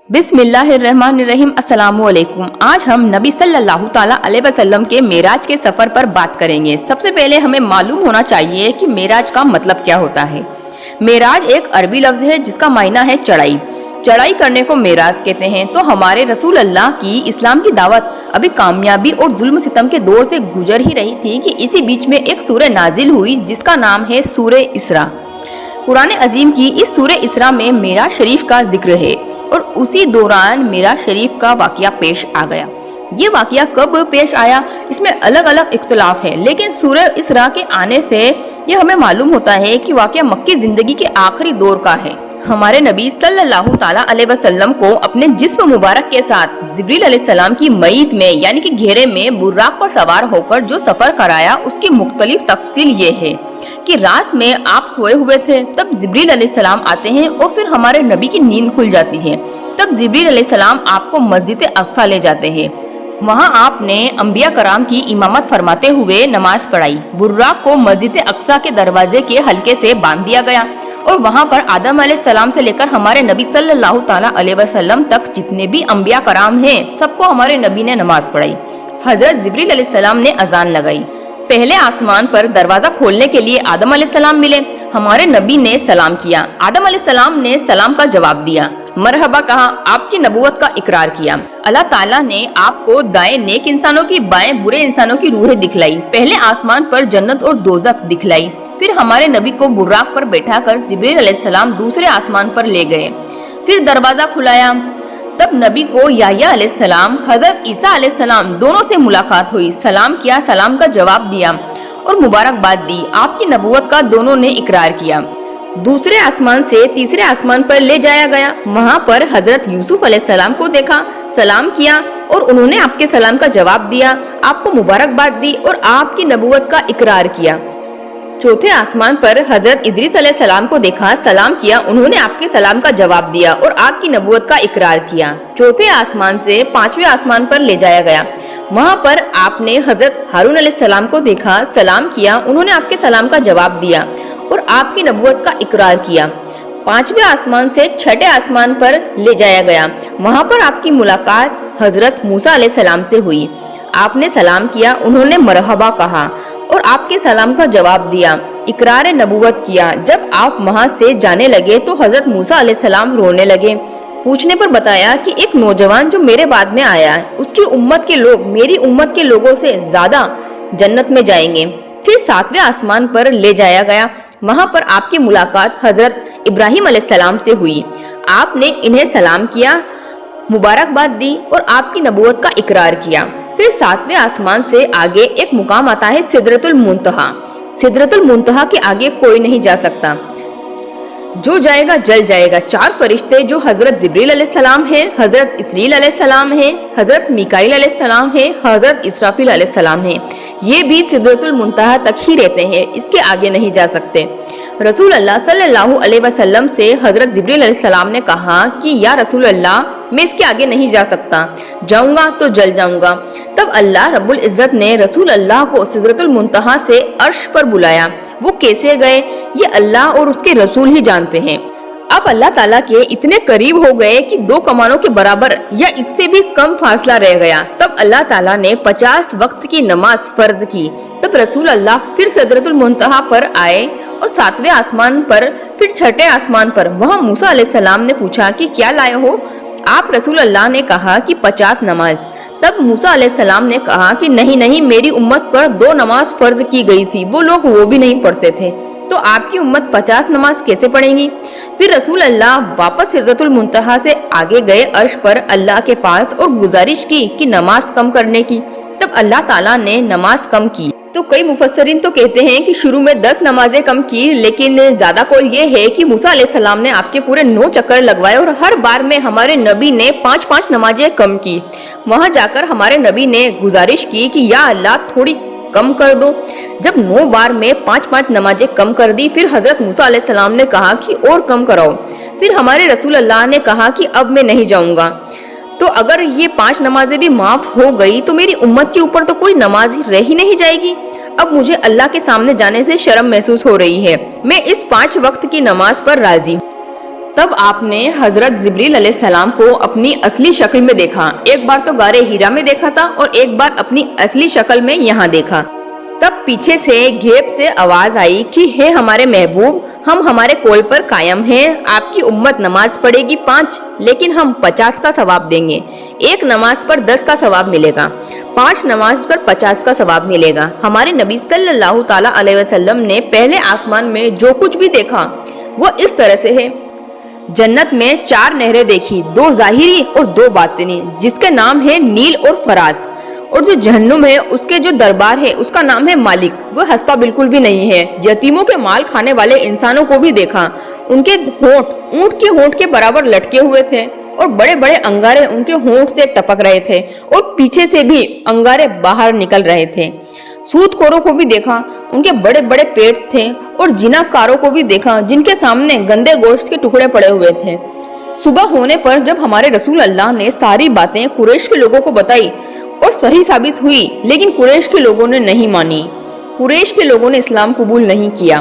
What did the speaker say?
बिस्मिल्लाहिर्रहमानिर्रहीम। अस्सलामुअलैकुम। आज हम नबी सल्लल्लाहु ताला अलैहि वसल्लम के मेराज के सफ़र पर बात करेंगे। सबसे पहले हमें मालूम होना चाहिए कि मेराज का मतलब क्या होता है। मेराज एक अरबी लफ्ज़ है जिसका मायना है चढ़ाई। चढ़ाई करने को मेराज कहते हैं। तो हमारे रसूल अल्लाह की इस्लाम की दावत अभी कामयाबी और जुल्म सितम के दौर से गुजर ही रही थी कि इसी बीच में एक सूरह नाजिल हुई जिसका नाम है सूरह इसरा। कुरान अजीम की इस सूरह इसरा में मेराज शरीफ का जिक्र है और उसी दौरान मेराज शरीफ का वाक़या पेश आ गया। ये वाक़या कब पेश आया इसमें अलग अलग इख्तिलाफ है, लेकिन सूरह इसरा के आने से ये हमें मालूम होता है कि वाक़या मक्की ज़िंदगी के आखिरी दौर का है। हमारे नबी सल्लल्लाहु ताला अलैहि वसल्लम को अपने जिस्म मुबारक के साथ जिब्रील अलैहिस्सलाम की मईत में यानी कि घेरे में बुर्राक पर सवार होकर जो सफ़र कराया उसकी मुख्तलिफ तफसील ये है कि रात में आप सोए हुए थे, तब जिब्रील अलैहिस्सलाम आते हैं और फिर हमारे नबी की नींद खुल जाती है। तब जिब्रील अलैहिस्सलाम आपको मस्जिद अक्सा ले जाते हैं। वहाँ आपने अंबिया कराम की इमामत फरमाते हुए नमाज पढ़ाई। बुर्राक को मस्जिद अक्सा के दरवाजे के हल्के से बांध दिया गया और वहाँ पर आदम अलैहिस्सलाम से लेकर हमारे नबी सल्लल्लाहु ताला अलैहि वसल्लम तक जितने भी अंबिया कराम हैं सबको हमारे नबी ने नमाज पढ़ाई। हजरत जिब्रील अलैहिस्सलाम ने अजान लगाई। पहले आसमान पर दरवाजा खोलने के लिए आदम अलैहिस्सलाम मिले। हमारे नबी ने सलाम किया। आदम अलैहिस्सलाम ने सलाम का जवाब दिया, मरहबा कहा, आपकी नबूवत का इकरार किया। अल्लाह ताला ने आपको दाएं नेक इंसानों की बाएं बुरे इंसानों की रूहें दिखलाई। पहले आसमान पर जन्नत और दोज़ख दिखलाई। फिर हमारे नबी को बुर्राक पर बैठाकर जिब्रील अलैहिस्सलाम दूसरे आसमान पर ले गए। फिर दरवाजा खुलाया। तब नबी को याह्या अलैहिस्सलाम, हजरत ईसा अलैहिस्सलाम दोनों से मुलाकात हुई। सलाम किया, सलाम का जवाब दिया और मुबारकबाद दी। आपकी नबूवत का दोनों ने इकरार किया। दूसरे आसमान से तीसरे आसमान पर ले जाया गया। वहाँ पर हजरत यूसुफ अलैहिस्सलाम को देखा, सलाम किया और उन्होंने आपके सलाम का जवाब दिया, आपको मुबारकबाद दी और आपकी नबूवत का इकरार किया। चौथे आसमान पर हजरत इदरीस अलैहिस्सलाम को देखा, सलाम किया, उन्होंने आपके सलाम का जवाब दिया और आपकी नबूवत का इकरार किया। चौथे आसमान से पांचवें आसमान पर ले जाया गया। वहाँ पर आपने हजरत हारून अलैहिस्सलाम को देखा, सलाम किया, उन्होंने आपके सलाम का जवाब दिया और आपकी नबूवत का इकरार किया। पांचवें आसमान से छठे आसमान पर ले जाया गया। वहाँ पर आपकी मुलाकात हजरत मूसा अलैहिस्सलाम से हुई। आपने सलाम किया, उन्होंने मरहबा कहा और आपके सलाम का जवाब दिया, इकरार नबूवत किया। जब आप वहाँ से जाने लगे तो हजरत मूसा अलैहिस्सलाम रोने लगे। पूछने पर बताया कि एक नौजवान जो मेरे बाद में आया है उसकी उम्मत के लोग मेरी उम्मत के लोगों से ज्यादा जन्नत में जाएंगे। फिर सातवें आसमान पर ले जाया गया। वहाँ पर आपकी मुलाकात हजरत इब्राहिम अलैहिस्सलाम से हुई। आपने इन्हें सलाम किया, मुबारकबाद दी और आपकी नबूवत का इकरार किया। फिर सातवें आसमान से आगे एक मुकाम आता है सिदरतुल मुंतहा। सिदरतुल मुंतहा के आगे कोई नहीं जा सकता, जो जाएगा जल जाएगा। चार फरिश्ते जो हजरत जिब्रील अलैहिस्सलाम हैं, हजरत इसरील अलैहिस्सलाम हैं, हजरत मिकाईल अलैहिस्सलाम हैं, हजरत इसराफील अलैहिस्सलाम हैं, ये भी सिदरतुल मुंतहा तक ही रहते हैं, इसके आगे नहीं जा सकते। रसूल अल्लाह सल्लल्लाहु अलैहि वसल्लम से हजरत जिब्रील अलैहिस्सलाम ने कहा कि या रसूल अल्लाह, मैं इसके आगे नहीं जा सकता, जाऊंगा तो जल जाऊंगा। तब अल्लाह रब्बुल इज्जत ने रसूल अल्लाह को सिदरतुल मुंतहा से अर्श पर बुलाया। वो कैसे गए ये अल्लाह और उसके रसूल ही जानते हैं। अब अल्लाह ताला के इतने करीब हो गए कि 2 कमानों के बराबर या इससे भी कम फासला रह गया। तब अल्लाह ताला ने 50 वक्त की नमाज फर्ज की। तब रसूल अल्लाह फिर सिदरतुल मुंतहा पर आए और 7वें आसमान पर, फिर 6ठे आसमान पर। वहाँ मूसा अलैहिस्सलाम ने पूछा कि क्या लाए हो आप? रसूल अल्लाह ने कहा कि 50 नमाज। तब मूसा अलैहिस्सलाम ने कहा कि नहीं नहीं, मेरी उम्मत पर 2 नमाज फर्ज की गई थी, वो लोग वो भी नहीं पढ़ते थे, तो आपकी उम्मत 50 नमाज कैसे पढ़ेंगी? फिर रसूल अल्लाह वापस सिदरतुल मुंतहा से आगे गए अर्श पर अल्लाह के पास और गुजारिश की कि नमाज कम करने की। तब अल्लाह ताला ने नमाज कम की। तो कई मुफस्सरीन तो कहते हैं कि शुरू में 10 नमाजें कम की, लेकिन ज्यादा कौल ये है कि मूसा अलैहिस्सलाम ने आपके पूरे 9 चक्कर लगवाए और हर बार में हमारे नबी ने 5-5 नमाजें कम की। वहां जाकर हमारे नबी ने गुजारिश की कि या अल्लाह थोड़ी कम कर दो। जब 9 बार में 5-5 नमाजें कम कर दी, फिर हजरत मूसा अलैहिस्सलाम ने कहा कि और कम कराओ। फिर हमारे रसूल अल्लाह ने कहा कि अब मैं नहीं जाऊंगा। तो अगर ये 5 नमाजें भी माफ हो गई तो मेरी उम्मत के ऊपर तो कोई नमाज ही रह ही नहीं जाएगी। अब मुझे अल्लाह के सामने जाने से शर्म महसूस हो रही है। मैं इस 5 वक्त की नमाज पर राजी हूँ। तब आपने हजरत जिब्रील अलैहिस्सलाम को अपनी असली शक्ल में देखा। एक बार तो गारे हीरा में देखा था और एक बार अपनी असली शक्ल में यहाँ देखा। तब पीछे से घेप से आवाज आई कि हे हमारे महबूब, हम हमारे कौल पर कायम हैं। आपकी उम्मत नमाज पढ़ेगी 5, लेकिन हम 50 का सवाब देंगे। एक नमाज पर 10 का सवाब मिलेगा, 5 नमाज पर 50 का सवाब मिलेगा। हमारे नबी सल्लल्लाहु ताला अलैहि वसल्लम ने पहले आसमान में जो कुछ भी देखा वो इस तरह से है। जन्नत में 4 नहरें देखी, 2 ज़ाहिरी और 2 बातिनी, जिसके नाम है नील और फरात। और जो जहन्नुम है उसके जो दरबार है उसका नाम है मालिक, वो हंसता बिल्कुल भी नहीं है। यतीमों के माल खाने वाले इंसानों को भी देखा, उनके होंठ ऊंट के होंठ के बराबर लटके हुए थे और बड़े बड़े अंगारे उनके होंठ से टपक रहे थे और पीछे से भी अंगारे बाहर निकल रहे थे। सूदखोरों को भी देखा, उनके बड़े बड़े पेट थे और जिनाकारों को भी देखा, जिनके सामने गंदे गोश्त के टुकड़े पड़े हुए थे। सुबह होने पर जब हमारे रसूल अल्लाह ने सारी बातें कुरैश के लोगों को बताई और सही साबित हुई, लेकिन कुरैश के लोगों ने नहीं मानी। कुरैश के लोगों ने इस्लाम कबूल नहीं किया।